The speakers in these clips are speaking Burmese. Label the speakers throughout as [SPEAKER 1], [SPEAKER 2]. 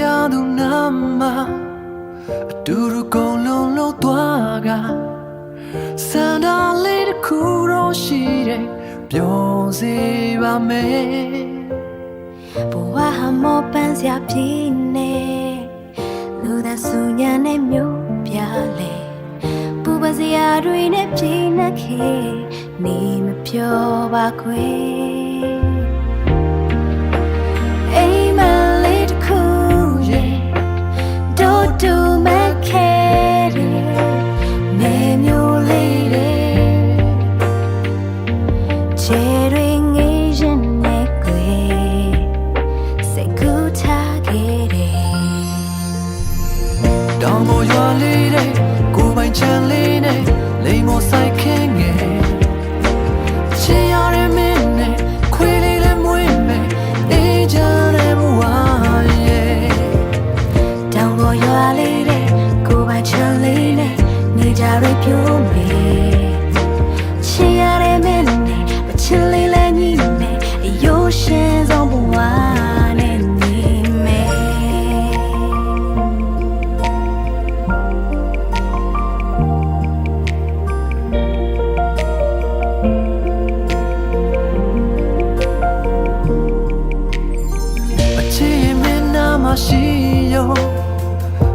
[SPEAKER 1] ရသူနာမအတူတူကုန်လုံးလို့သွားကစန္ဒလေးတစ်ခုတော့ရှိတယ်ပြောစေပါမယ်
[SPEAKER 2] ဘဝဟာမောပန်းစရာပြင်းနေလူသားစုညံနဲ့မျိုးပြလေပူပစရာတွေနဲ့ပြင်းနေခဲ့နေမပြောပါခွေအိမ်မလေးတစ်ခုရဲ့တို့တူမခဲတယ်နေမျိုးလေးတွေချေတွေငေးရင်နဲ့ကွယ်စိတ်ကူးထားခဲ့တယ်
[SPEAKER 1] တောင်ပေါ်ရွာလေးတဲ့ကိုယ်ပိုင်ချမ်းလေးနဲ့လိမ်မော်ဆိုင်ခင်းငယ်ချင်ရတဲ့မင်းနဲ့ခွေးလေးလည်းမွေးမယ်အေးချမ်းတဲ့ဘဝရဲ့
[SPEAKER 2] တောင်ပေါ်ရွာလေးတဲ့ကိုယ်ပိုင်ချမ်းလေးနဲ့နေကြရပြုံးမယ်ချင်ရတဲ့မင်းနဲ့ချစ်လေးလည်းညီမယ်အယိုးရှင်ဆုံးဘဝနဲ့နေမယ်
[SPEAKER 1] ရှိရော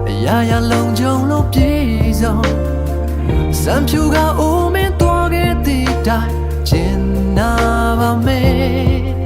[SPEAKER 1] အရာရာလုံးကြုံလို့ပြေဆုံးစံဖြူကအိုးမင်းသွားခဲ့တဲ့တိုင်ကျင်နာပါမယ်